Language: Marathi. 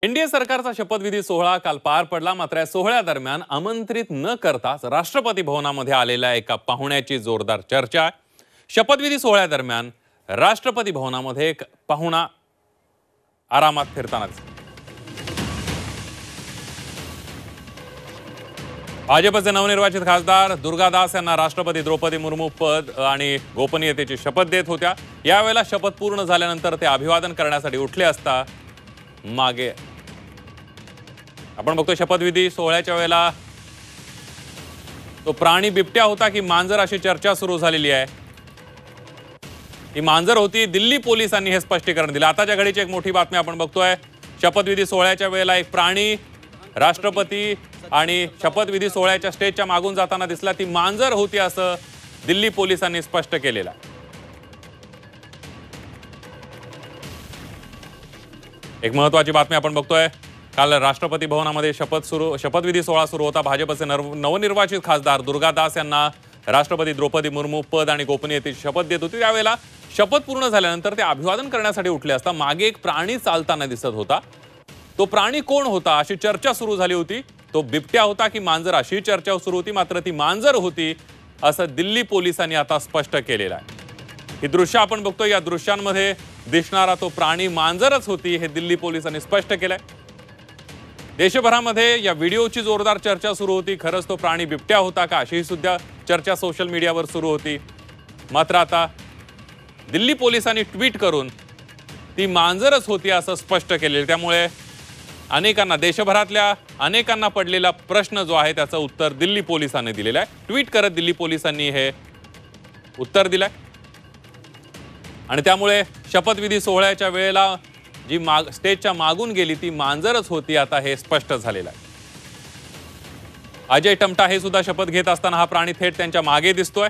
एनडीए सरकारचा शपथविधी सोहळा काल पार पडला। मात्र या सोहळ्यादरम्यान आमंत्रित न करताच राष्ट्रपती भवनामध्ये आलेल्या एका पाहुण्याची जोरदार चर्चा आहे। शपथविधी सोहळ्यादरम्यान राष्ट्रपती भवनामध्ये एक पाहुणा आरामात फिरताना दिसला। भाजपचे नवनिर्वाचित खासदार दुर्गा दास यांना राष्ट्रपती द्रौपदी मुर्मू पद आणि गोपनीयतेची शपथ देत होत्या। यावेळेला शपथ पूर्ण झाल्यानंतर ते अभिवादन करण्यासाठी उठले असता मागे आपण बघतोय शपथविधी सोहळ्याच्या वेळेला तो प्राणी बिबट्या होता की मांजर अशी चर्चा सुरू झालेली आहे। ही मांजर होती। दिल्ली पोलिसांनी हे स्पष्टीकरण दिलं। आताच्या घडीची एक मोठी बातमी आपण बघतोय। शपथविधी सोहळ्याच्या वेळेला एक प्राणी राष्ट्रपती आणि शपथविधी सोहळ्याच्या स्टेजच्या मागून जाताना दिसला। ती मांजर होती असं दिल्ली पोलिसांनी स्पष्ट केलेलं आहे। एक महत्त्वाची बातमी आपण बघतोय। काल राष्ट्रपती भवनामध्ये शपथविधी सोहळा सुरू होता। भाजपचे नवनिर्वाचित खासदार दुर्गा दास यांना राष्ट्रपती द्रौपदी मुर्मू पद आणि गोपनीयतेची शपथ देत होती। त्यावेळेला शपथ पूर्ण झाल्यानंतर ते अभिवादन करण्यासाठी उठले असता मागे एक प्राणी चालताना दिसत होता। तो प्राणी कोण होता अशी चर्चा सुरू झाली होती। तो बिबट्या होता की मांजर अशी चर्चा सुरू होती। मात्र ती मांजर होती असं दिल्ली पोलिसांनी आता स्पष्ट केलेलं आहे। ही दृश्य आपण बघतोय। या दृश्यांमध्ये दिसणारा तो प्राणी मांजरच होती हे दिल्ली पोलिसांनी स्पष्ट केलंय। देशभरामध्ये या व्हिडिओची जोरदार चर्चा सुरू होती। खरंच तो प्राणी बिबट्या होता का अशी सुद्धा चर्चा सोशल मीडियावर सुरू होती। मात्र आता दिल्ली पोलिसांनी ट्विट करून ती मांजरच होती असं स्पष्ट केलेलं। त्यामुळे अनेकांना देशभरातल्या अनेकांना पडलेला प्रश्न जो आहे त्याचं उत्तर दिल्ली पोलिसांनी दिलेलं आहे। ट्विट करत दिल्ली पोलिसांनी हे उत्तर दिलंय आणि त्यामुळे शपथविधी सोहळ्याच्या वेळेला जी स्टेजच्या मागून गेली ती मांजरच होती आता हे स्पष्ट झालेलं आहे। अजय टमटा हे सुद्धा शपथ घेत असताना हा प्राणी थेट त्यांच्या मागे दिसतोय।